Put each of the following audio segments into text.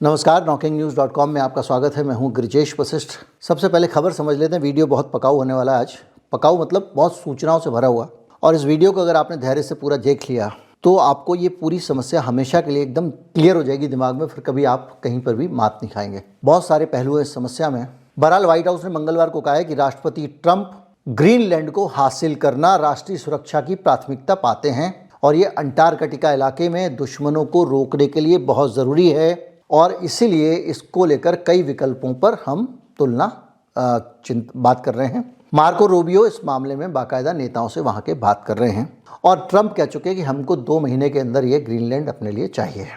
नमस्कार, knockingnews.com में आपका स्वागत है। मैं हूं गिरिजेश वशिष्ठ। सबसे पहले खबर समझ लेते हैं। वीडियो बहुत पकाऊ होने वाला है आज। पकाऊ मतलब बहुत सूचनाओं से भरा हुआ। और इस वीडियो को अगर आपने धैर्य से पूरा देख लिया तो आपको ये पूरी समस्या हमेशा के लिए एकदम क्लियर हो जाएगी दिमाग में। फिर कभी आप कहीं पर भी मात नहीं खाएंगे। बहुत सारे पहलू हैं इस समस्या में। बहरहाल व्हाइट हाउस ने मंगलवार को कहा है कि राष्ट्रपति ट्रंप ग्रीनलैंड को हासिल करना राष्ट्रीय सुरक्षा की प्राथमिकता पाते हैं और ये अंटार्कटिका इलाके में दुश्मनों को रोकने के लिए बहुत ज़रूरी है और इसीलिए इसको लेकर कई विकल्पों पर हम बात कर रहे हैं। मार्को रूबियो इस मामले में बाकायदा नेताओं से वहाँ के बात कर रहे हैं और ट्रंप कह चुके हैं कि हमको 2 महीने के अंदर ये ग्रीनलैंड अपने लिए चाहिए।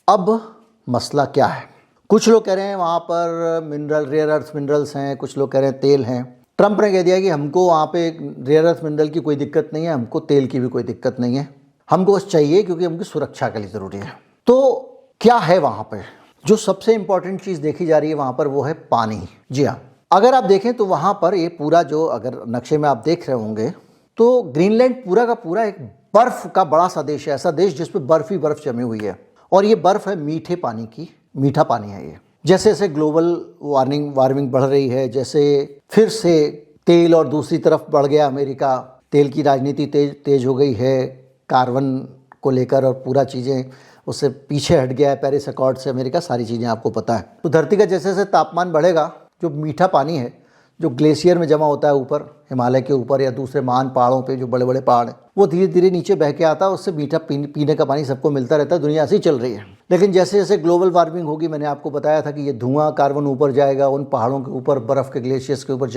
अब मसला क्या है? कुछ लोग कह रहे हैं वहाँ पर रेयर अर्थ मिनरल्स हैं, कुछ लोग कह रहे हैं तेल हैं। ट्रंप ने कह दिया कि हमको वहाँ पे रेयर अर्थ मिनरल की कोई दिक्कत नहीं है, हमको तेल की भी कोई दिक्कत नहीं है, हमको बस चाहिए क्योंकि हमकी सुरक्षा के लिए ज़रूरी है। तो क्या है वहाँ पे? जो सबसे इम्पॉर्टेंट चीज़ देखी जा रही है वहाँ पर वो है पानी। जी हाँ, अगर आप देखें तो वहाँ पर ये पूरा जो अगर नक्शे में आप देख रहे होंगे तो ग्रीनलैंड पूरा का पूरा एक बर्फ़ का बड़ा सा देश है, ऐसा देश जिस पर बर्फ़ ही बर्फ़ जमी हुई है और ये बर्फ़ है मीठे पानी की, मीठा पानी है ये। जैसे जैसे ग्लोबल वार्मिंग बढ़ रही है, जैसे फिर से तेल और दूसरी तरफ बढ़ गया अमेरिका, तेल की राजनीति तेज हो गई है कार्बन को लेकर और पूरा चीज़ें उससे पीछे हट गया है पेरिस अकॉर्ड से अमेरिका, सारी चीज़ें आपको पता है। तो धरती का जैसे जैसे तापमान बढ़ेगा, जो मीठा पानी है जो ग्लेशियर में जमा होता है ऊपर हिमालय के ऊपर या दूसरे महान पहाड़ों पे जो बड़े बड़े पहाड़ हैं, वो धीरे धीरे नीचे बह के आता है, उससे मीठा पीने का पानी सबको मिलता रहता है। दुनिया ऐसी चल रही है। लेकिन जैसे जैसे ग्लोबल वार्मिंग होगी, मैंने आपको बताया था कि ये धुआं कार्बन ऊपर जाएगा, उन पहाड़ों के ऊपर बर्फ़ के ग्लेशियर्स के ऊपर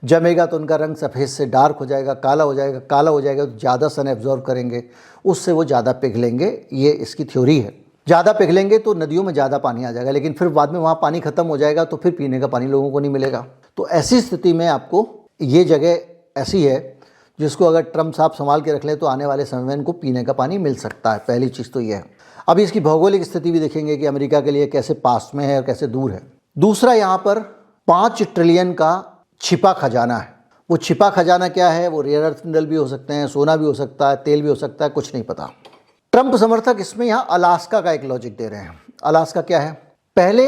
जमेगा तो उनका रंग सफ़ेद से डार्क हो जाएगा, काला हो जाएगा तो ज़्यादा सन एब्जॉर्ब करेंगे, उससे वो ज़्यादा पिघलेंगे। ये इसकी थ्योरी है। ज़्यादा पिघलेंगे तो नदियों में ज़्यादा पानी आ जाएगा, लेकिन फिर बाद में वहाँ पानी ख़त्म हो जाएगा तो फिर पीने का पानी लोगों को नहीं मिलेगा। तो ऐसी स्थिति में आपको ये जगह ऐसी है जिसको अगर ट्रंप साहब संभाल के रख लें तो आने वाले समय में इनको पीने का पानी मिल सकता है। पहली चीज़ तो ये है। अभी इसकी भौगोलिक स्थिति भी देखेंगे कि अमेरिका के लिए कैसे पास में है और कैसे दूर है। दूसरा, यहाँ पर 5 ट्रिलियन का छिपा खजाना है। वो छिपा खजाना क्या है? वो रेयर अर्थ मिनरल भी हो सकते हैं, सोना भी हो सकता है, तेल भी हो सकता है, कुछ नहीं पता। ट्रंप समर्थक इसमें यहाँ अलास्का का एक लॉजिक दे रहे हैं। अलास्का क्या है? पहले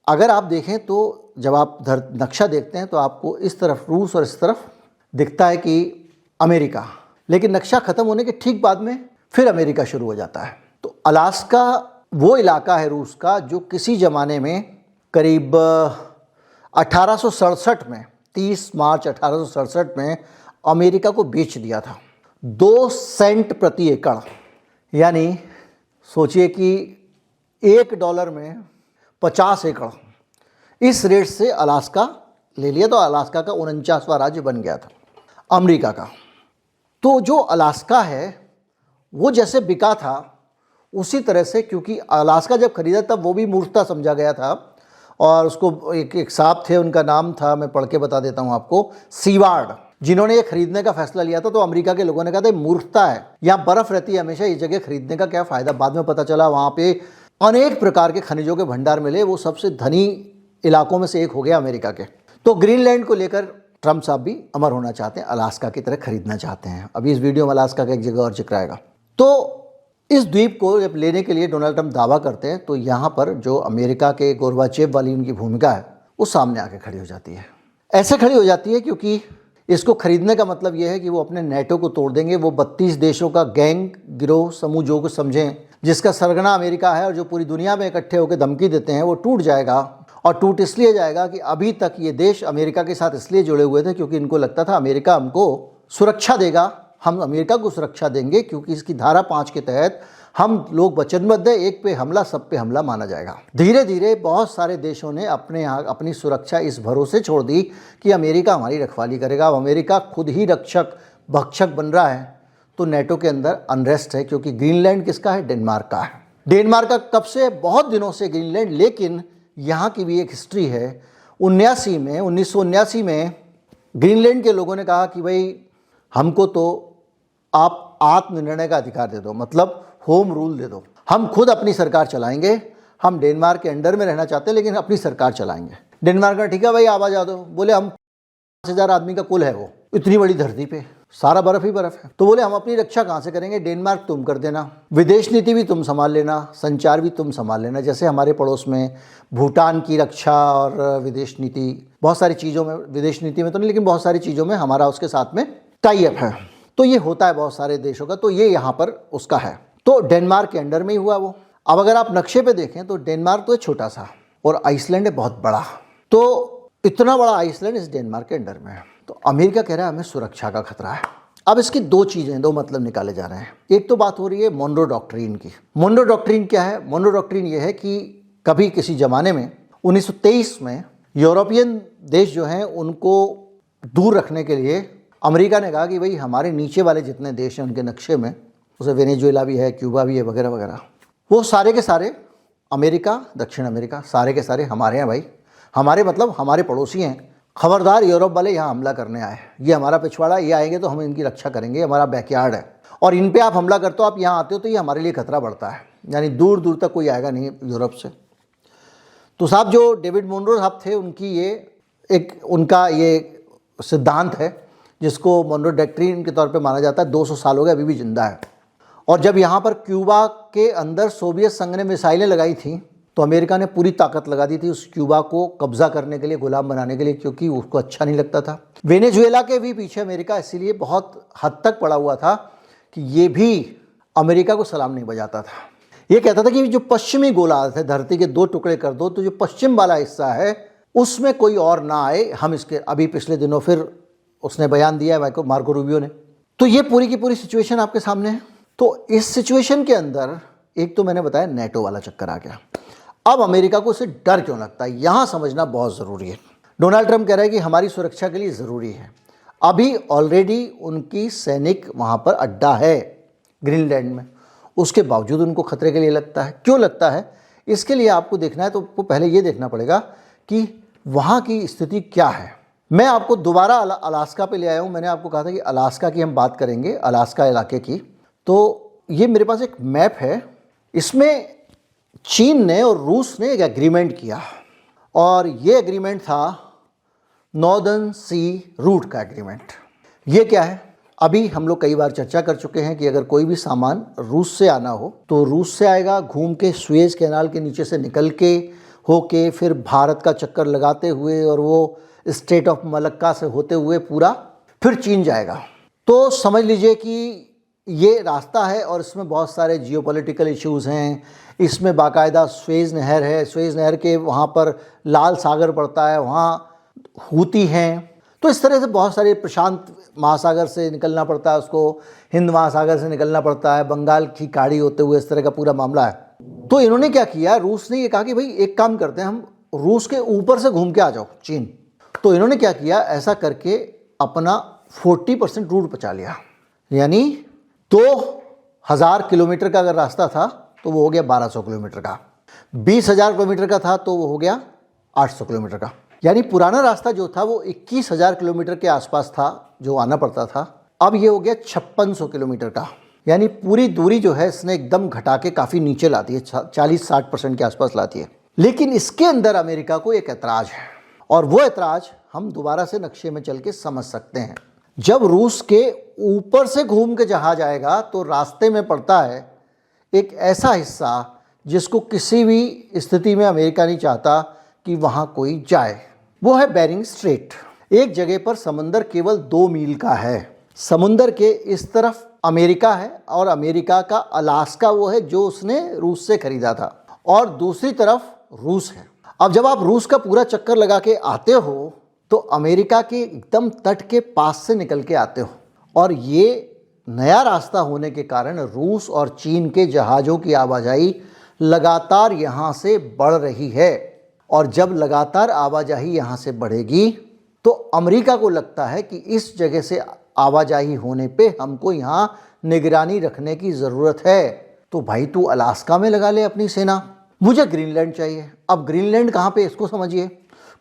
अगर आप देखें तो जब आप नक्शा देखते हैं तो आपको इस तरफ रूस और इस तरफ दिखता है कि अमेरिका, लेकिन नक्शा ख़त्म होने के ठीक बाद में फिर अमेरिका शुरू हो जाता है। तो अलास्का वो इलाका है रूस का जो किसी ज़माने में करीब 1867 में 30 मार्च 1867 में अमेरिका को बेच दिया था 2 सेंट प्रति एकड़। यानी सोचिए कि $1 में 50 एकड़। इस रेट से अलास्का ले लिया तो अलास्का का 49वां राज्य बन गया था अमेरिका का। तो जो अलास्का है वो जैसे बिका था उसी तरह से, क्योंकि अलास्का जब खरीदा तब वो भी मूर्खता समझा गया था और उसको एक साहब थे, उनका नाम था, मैं पढ़ के बता देता हूँ आपको, सीवार्ड, जिन्होंने ये खरीदने का फैसला लिया था। तो अमेरिका के लोगों ने कहा था मूर्खता है, यहाँ बर्फ़ रहती है हमेशा, ये जगह खरीदने का क्या फ़ायदा। बाद में पता चला वहाँ पे अनेक प्रकार के खनिजों के भंडार मिले, वो सबसे धनी इलाकों में से एक हो गया अमेरिका के। तो ग्रीनलैंड को लेकर ट्रंप साहब भी अमर होना चाहते हैं, अलास्का की तरह खरीदना चाहते हैं। अभी इस वीडियो में अलास्का का एक जगह और जिक्र आएगा। तो इस द्वीप को जब लेने के लिए डोनाल्ड ट्रंप दावा करते हैं तो यहाँ पर जो अमेरिका के गोर्बाचेव वाली उनकी भूमिका है वो सामने आके खड़ी हो जाती है। ऐसे खड़ी हो जाती है क्योंकि इसको खरीदने का मतलब ये है कि वो अपने नेटो को तोड़ देंगे। वो 32 देशों का गैंग गिरोह समूह जो कुछ समझें, जिसका सरगना अमेरिका है और जो पूरी दुनिया में इकट्ठे होकर धमकी देते हैं, वो टूट जाएगा। और टूट इसलिए जाएगा कि अभी तक ये देश अमेरिका के साथ इसलिए जुड़े हुए थे क्योंकि इनको लगता था अमेरिका हमको सुरक्षा देगा, हम अमेरिका को सुरक्षा देंगे क्योंकि इसकी धारा 5 के तहत हम लोग वचनबद्ध है, एक पे हमला सब पे हमला माना जाएगा। धीरे धीरे बहुत सारे देशों ने अपने यहाँ अपनी सुरक्षा इस भरोसे छोड़ दी कि अमेरिका हमारी रखवाली करेगा। अब अमेरिका खुद ही रक्षक भक्षक बन रहा है तो नेटो के अंदर अनरेस्ट है, क्योंकि ग्रीनलैंड किसका है? डेनमार्क का है। डेनमार्क का कब से? बहुत दिनों से ग्रीनलैंड। लेकिन यहाँ की भी एक हिस्ट्री है। 1979 में ग्रीनलैंड के लोगों ने कहा कि भाई हमको तो आप आत्मनिर्णय का अधिकार दे दो, मतलब होम रूल दे दो, हम खुद अपनी सरकार चलाएंगे, हम डेनमार्क के अंडर में रहना चाहते हैं लेकिन अपनी सरकार चलाएंगे। डेनमार्क का ठीक है भाई, आवाज आ दो। बोले हम 5,000 आदमी का कुल है, वो इतनी बड़ी धरती पे सारा बर्फ ही बर्फ है। तो बोले हम अपनी रक्षा कहाँ से करेंगे, डेनमार्क तुम कर देना, विदेश नीति भी तुम संभाल लेना, संचार भी तुम संभाल लेना। जैसे हमारे पड़ोस में भूटान की रक्षा और विदेश नीति, बहुत सारी चीज़ों में, विदेश नीति में तो नहीं लेकिन बहुत सारी चीज़ों में हमारा उसके साथ में टाई अप है। तो ये होता है बहुत सारे देशों का, तो ये यहाँ पर उसका है। तो डेनमार्क के अंडर में ही हुआ वो। अब अगर आप नक्शे पे देखें तो डेनमार्क तो छोटा सा और आइसलैंड है बहुत बड़ा, तो इतना बड़ा आइसलैंड इस डेनमार्क के अंडर में है। तो अमेरिका कह रहा है हमें सुरक्षा का खतरा है। अब इसकी दो चीज़ें, दो मतलब निकाले जा रहे हैं। एक तो बात हो रही है मोनरो डॉक्ट्रिन की। मोनरो डॉक्ट्रिन क्या है? मोनरो डॉक्ट्रिन ये है कि कभी किसी ज़माने में 1923 में यूरोपियन देश जो हैं उनको दूर रखने के लिए अमेरिका ने कहा कि भाई हमारे नीचे वाले जितने देश हैं उनके नक्शे में, उसे वेनेजुएला भी है, क्यूबा भी है, वगैरह वगैरह, वो सारे के सारे अमेरिका, दक्षिण अमेरिका, सारे के सारे हमारे हैं भाई। हमारे मतलब हमारे पड़ोसी हैं। खबरदार यूरोप वाले यहाँ हमला करने आए, ये हमारा पिछवाड़ा, ये आएंगे तो हम इनकी रक्षा करेंगे, हमारा बैकयार्ड है, और इन पे आप हमला करते हो, आप यहाँ आते हो तो ये हमारे लिए खतरा बढ़ता है। यानी दूर दूर तक कोई आएगा नहीं यूरोप से। तो साहब जो डेविड मोनरो साहब थे, उनकी ये एक उनका ये सिद्धांत है जिसको मोनरो डॉक्ट्रिन के तौर पे माना जाता है। 200 साल हो गए, अभी भी जिंदा है। और जब यहाँ पर क्यूबा के अंदर सोवियत संघ ने मिसाइलें लगाई थी तो अमेरिका ने पूरी ताकत लगा दी थी उस क्यूबा को कब्जा करने के लिए, गुलाम बनाने के लिए, क्योंकि उसको अच्छा नहीं लगता था। वेनेजुएला के भी पीछे अमेरिका इसीलिए बहुत हद तक पड़ा हुआ था कि ये भी अमेरिका को सलाम नहीं बजाता था। ये कहता था कि जो पश्चिमी गोलार्ध है, धरती के 2 टुकड़े कर दो, तो जो पश्चिम वाला हिस्सा है उसमें कोई और ना आए, हम इसके, अभी पिछले दिनों फिर उसने बयान दिया है मार्को रूबियो ने। तो ये पूरी की पूरी सिचुएशन आपके सामने है। तो इस सिचुएशन के अंदर एक तो मैंने बताया नेटो वाला चक्कर आ गया। अब अमेरिका को इसे डर क्यों लगता है, यहां समझना बहुत ज़रूरी है। डोनाल्ड ट्रंप कह रहा है कि हमारी सुरक्षा के लिए ज़रूरी है। अभी ऑलरेडी उनकी सैनिक वहां पर अड्डा है ग्रीनलैंड में, उसके बावजूद उनको खतरे के लिए लगता है। क्यों लगता है, इसके लिए आपको देखना है तो पहले ये देखना पड़ेगा कि वहाँ की स्थिति क्या है। मैं आपको दोबारा अलास्का पे ले आया हूँ। मैंने आपको कहा था कि अलास्का की हम बात करेंगे, अलास्का इलाके की। तो ये मेरे पास एक मैप है, इसमें चीन ने और रूस ने एक एग्रीमेंट किया, और ये एग्रीमेंट था नॉर्दर्न सी रूट का एग्रीमेंट। ये क्या है, अभी हम लोग कई बार चर्चा कर चुके हैं कि अगर कोई भी सामान रूस से आना हो तो रूस से आएगा, घूम के सुएज कैनाल के नीचे से निकल के होके फिर भारत का चक्कर लगाते हुए और वो स्टेट ऑफ मलक्का से होते हुए पूरा फिर चीन जाएगा। तो समझ लीजिए कि ये रास्ता है और इसमें बहुत सारे जियोपॉलिटिकल इश्यूज़ हैं। इसमें बाकायदा स्वेज नहर है, स्वेज नहर के वहाँ पर लाल सागर पड़ता है, वहाँ हूती हैं। तो इस तरह से बहुत सारे, प्रशांत महासागर से निकलना पड़ता है उसको, हिंद महासागर से निकलना पड़ता है, बंगाल की खाड़ी होते हुए, इस तरह का पूरा मामला है। तो इन्होंने क्या किया, रूस ने ये कहा कि भाई एक काम करते हैं, हम रूस के ऊपर से घूम के आ जाओ चीन। तो इन्होंने क्या किया, ऐसा करके अपना 40% रूट बचा लिया। यानी 2000 किलोमीटर का अगर रास्ता था तो वो हो गया 1200 किलोमीटर का, 20,000 किलोमीटर का था तो वो हो गया 800 किलोमीटर का। यानी पुराना रास्ता जो था वो 21,000 किलोमीटर के आसपास था जो आना पड़ता था, अब ये हो गया 5600 किलोमीटर का। यानी पूरी दूरी जो है इसने एकदम घटा के काफ़ी नीचे लाती है, 40-60% के आसपास लाती है। लेकिन इसके अंदर अमेरिका को एक ऐतराज़ है, और वो ऐतराज़ हम दोबारा से नक्शे में चल के समझ सकते हैं। जब रूस के ऊपर से घूम के जहाज आएगा तो रास्ते में पड़ता है एक ऐसा हिस्सा जिसको किसी भी स्थिति में अमेरिका नहीं चाहता कि वहाँ कोई जाए, वो है बेरिंग स्ट्रेट। एक जगह पर समंदर केवल 2 मील का है। समुंदर के इस तरफ अमेरिका है और अमेरिका का अलास्का वो है जो उसने रूस से खरीदा था, और दूसरी तरफ रूस है। अब जब आप रूस का पूरा चक्कर लगा के आते हो तो अमेरिका के एकदम तट के पास से निकल के आते हो, और ये नया रास्ता होने के कारण रूस और चीन के जहाज़ों की आवाजाही लगातार यहाँ से बढ़ रही है। और जब लगातार आवाजाही यहाँ से बढ़ेगी तो अमेरिका को लगता है कि इस जगह से आवाजाही होने पे हमको यहाँ निगरानी रखने की ज़रूरत है। तो भाई तू अलास्का में लगा ले अपनी सेना, मुझे ग्रीनलैंड चाहिए। अब ग्रीनलैंड कहाँ पे, इसको समझिए,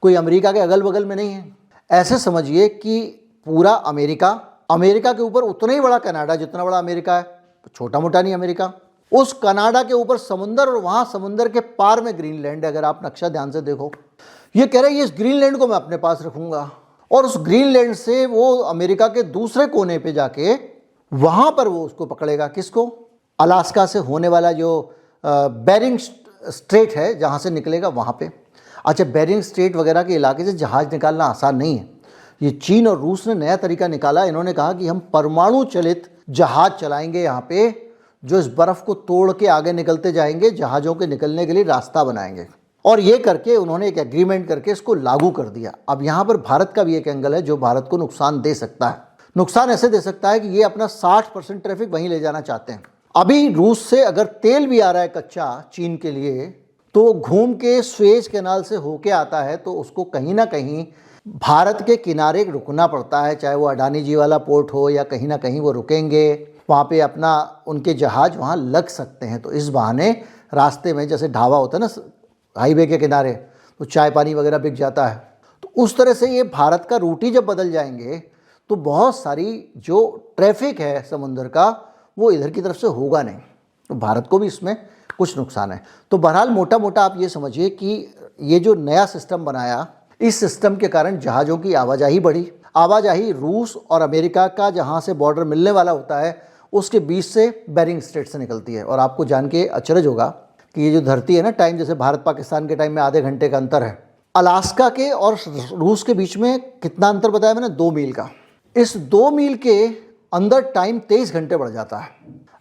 कोई अमेरिका के अगल बगल में नहीं है। ऐसे समझिए कि पूरा अमेरिका के ऊपर उतना ही बड़ा कनाडा जितना बड़ा अमेरिका है, छोटा मोटा नहीं अमेरिका। उस कनाडा के ऊपर समुंदर और वहाँ समुंदर के पार में ग्रीनलैंड है। अगर आप नक्शा ध्यान से देखो, ये कह रहे हैं इस ग्रीनलैंड को मैं अपने पास रखूँगा और उस ग्रीनलैंड से वो अमेरिका के दूसरे कोने पे जाके वहाँ पर वो उसको पकड़ेगा। किसको? अलास्का से होने वाला जो बेरिंग स्ट्रेट है जहाँ से निकलेगा वहाँ पे। अच्छा, बेरिंग स्ट्रेट वगैरह के इलाके से जहाज़ निकालना आसान नहीं है। ये चीन और रूस ने नया तरीका निकाला। इन्होंने कहा कि हम परमाणु चलित जहाज़ चलाएंगे यहाँ पे, जो इस बर्फ़ को तोड़ के आगे निकलते जाएंगे, जहाज़ों के निकलने के लिए रास्ता बनाएंगे। और ये करके उन्होंने एक एग्रीमेंट करके इसको लागू कर दिया। अब यहाँ पर भारत का भी एक एंगल है जो भारत को नुकसान दे सकता है। नुकसान ऐसे दे सकता है कि ये अपना 60% ट्रैफिक वहीं ले जाना चाहते हैं। अभी रूस से अगर तेल भी आ रहा है कच्चा चीन के लिए, तो घूम के स्वेज कैनाल से होके आता है, तो उसको कहीं ना कहीं भारत के किनारे रुकना पड़ता है, चाहे वो अडानी जी वाला पोर्ट हो या कहीं ना कहीं वो रुकेंगे, वहाँ पे अपना उनके जहाज़ वहाँ लग सकते हैं। तो इस बहाने रास्ते में जैसे ढाबा होता है ना हाईवे के किनारे, तो चाय पानी वगैरह बिक जाता है। तो उस तरह से ये भारत का रूट ही जब बदल जाएंगे तो बहुत सारी जो ट्रैफिक है समुद्र का वो इधर की तरफ से होगा नहीं, तो भारत को भी इसमें कुछ नुकसान है। तो बहरहाल मोटा मोटा आप ये समझिए कि ये जो नया सिस्टम बनाया, इस सिस्टम के कारण जहाज़ों की आवाजाही बढ़ी। आवाजाही रूस और अमेरिका का जहाँ से बॉर्डर मिलने वाला होता है उसके बीच से बेरिंग स्ट्रेट से निकलती है। और आपको जान के अचरज होगा कि ये जो धरती है ना, टाइम जैसे भारत पाकिस्तान के टाइम में आधे घंटे का अंतर है, अलास्का के और रूस के बीच में कितना अंतर बताया मैंने? 2 मील का। इस 2 मील के अंदर टाइम 23 घंटे बढ़ जाता है।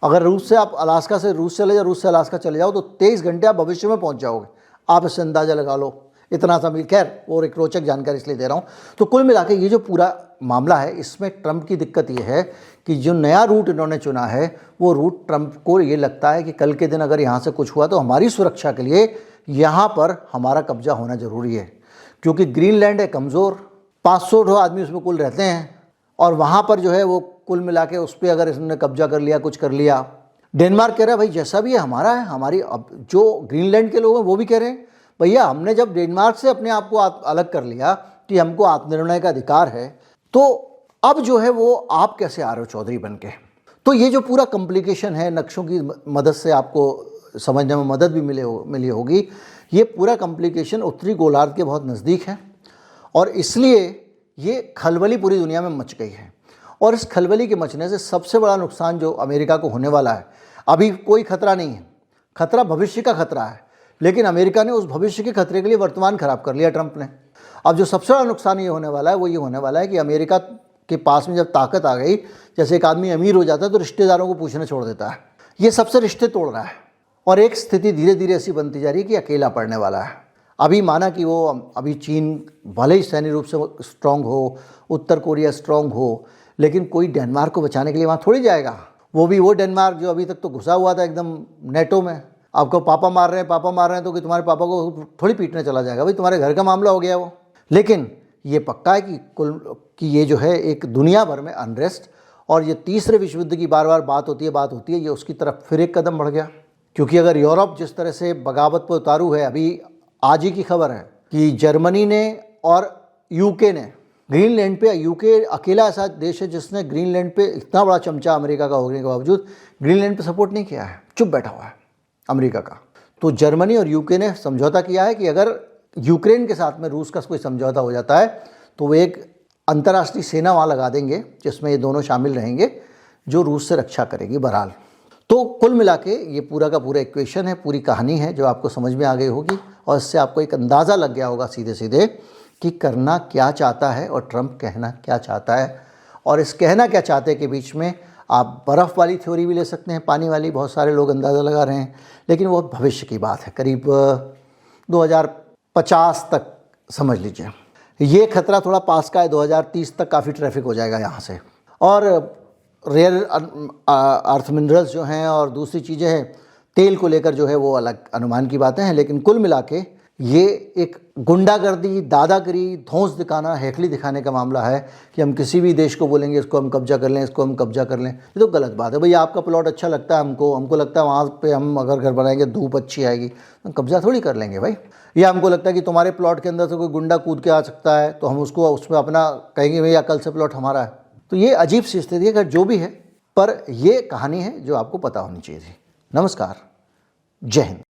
अगर रूस से आप अलास्का से रूस चले जाओ, रूस से अलास्का चले जाओ, तो 23 घंटे आप भविष्य में पहुंच जाओगे। आप इससे अंदाज़ा लगा लो, इतना सा मील। खैर, और एक रोचक जानकारी इसलिए दे रहा हूँ। तो कुल मिला के ये जो पूरा मामला है, इसमें ट्रंप की दिक्कत ये है कि जो नया रूट इन्होंने चुना है, वो रूट ट्रंप को ये लगता है कि कल के दिन अगर यहाँ से कुछ हुआ तो हमारी सुरक्षा के लिए यहाँ पर हमारा कब्जा होना ज़रूरी है। क्योंकि ग्रीनलैंड है कमज़ोर, 500 आदमी उसमें कुल रहते हैं, और वहाँ पर जो है वो कुल मिला के उस पर अगर इसने कब्जा कर लिया, कुछ कर लिया। डेनमार्क कह रहा है भाई जैसा भी है हमारा है। हमारी अब जो ग्रीनलैंड के लोग हैं वो भी कह रहे हैं भैया हमने जब डेनमार्क से अपने आप को अलग कर लिया कि हमको आत्मनिर्णय का अधिकार है, तो अब जो है वो आप कैसे आ रहे हो चौधरी बन के। तो ये जो पूरा कॉम्प्लिकेशन है, नक्शों की मदद से आपको समझने में मदद भी मिली होगी। ये पूरा कॉम्प्लिकेशन उत्तरी गोलार्ध के बहुत नज़दीक है और इसलिए ये खलबली पूरी दुनिया में मच गई है। और इस खलबली के मचने से सबसे बड़ा नुकसान जो अमेरिका को होने वाला है, अभी कोई खतरा नहीं है, खतरा भविष्य का खतरा है, लेकिन अमेरिका ने उस भविष्य के खतरे के लिए वर्तमान खराब कर लिया ट्रंप ने। अब जो सबसे बड़ा नुकसान ये होने वाला है वो ये होने वाला है कि अमेरिका के पास में जब ताकत आ गई, जैसे एक आदमी अमीर हो जाता है तो रिश्तेदारों को पूछना छोड़ देता है, ये सबसे रिश्ते तोड़ रहा है। और एक स्थिति धीरे धीरे ऐसी बनती जा रही है कि अकेला पड़ने वाला है। अभी माना कि वो अभी चीन भले ही सैन्य रूप से स्ट्रांग हो, उत्तर कोरिया स्ट्रांग हो, लेकिन कोई डेनमार्क को बचाने के लिए वहाँ थोड़ी जाएगा। वो भी वो डेनमार्क जो अभी तक तो घुसा हुआ था एकदम नेटो में। आपको पापा मार रहे हैं तो कि तुम्हारे पापा को थोड़ी पीटने चला जाएगा, भाई तुम्हारे घर का मामला हो गया वो। लेकिन ये पक्का है कि ये जो है एक दुनिया भर में अनरेस्ट, और ये तीसरे विश्व युद्ध की बार बार बात होती है, ये उसकी तरफ फिर एक कदम बढ़ गया। क्योंकि अगर यूरोप जिस तरह से बगावत पर उतारू है, अभी आज ही की खबर है कि जर्मनी ने और यूके ने ग्रीनलैंड पे, यूके अकेला ऐसा देश है जिसने ग्रीनलैंड पे इतना बड़ा चमचा अमेरिका का होने के बावजूद ग्रीनलैंड पे सपोर्ट नहीं किया है, चुप बैठा हुआ है अमेरिका का। तो जर्मनी और यूके ने समझौता किया है कि अगर यूक्रेन के साथ में रूस का कोई समझौता हो जाता है तो वो एक अंतर्राष्ट्रीय सेना वहाँ लगा देंगे जिसमें ये दोनों शामिल रहेंगे, जो रूस से रक्षा करेगी। बहरहाल तो कुल मिला के ये पूरा का पूरा इक्वेशन है, पूरी कहानी है जो आपको समझ में आ गई होगी, और इससे आपको एक अंदाज़ा लग गया होगा सीधे सीधे कि करना क्या चाहता है और ट्रंप कहना क्या चाहता है। और इस कहना क्या चाहते के बीच में आप बर्फ़ वाली थ्योरी भी ले सकते हैं, पानी वाली, बहुत सारे लोग अंदाज़ा लगा रहे हैं, लेकिन वो भविष्य की बात है, करीब 2050 तक समझ लीजिए। ये खतरा थोड़ा पास का है, 2030 तक काफ़ी ट्रैफिक हो जाएगा यहाँ से। और रेयर अर्थ मिनरल्स जो हैं और दूसरी चीज़ें हैं, तेल को लेकर जो है वो अलग अनुमान की बातें हैं, लेकिन कुल मिला के ये एक गुंडागर्दी, दादागिरी, धौंस दिखाना, हेकली दिखाने का मामला है कि हम किसी भी देश को बोलेंगे इसको हम कब्जा कर लें, इसको हम कब्जा कर लें। ये तो गलत बात है। भई आपका प्लॉट अच्छा लगता है, हमको लगता है वहाँ पे हम अगर घर बनाएंगे धूप अच्छी आएगी, तो कब्जा थोड़ी कर लेंगे भाई। या हमको लगता है कि तुम्हारे प्लॉट के अंदर से कोई गुंडा कूद के आ सकता है तो हम उसको उसमें अपना कहेंगे भैया कल से प्लॉट हमारा है। तो ये अजीब सी स्थिति है, अगर जो भी है, पर ये कहानी है जो आपको पता होनी चाहिए थी। नमस्कार, जय हिंद।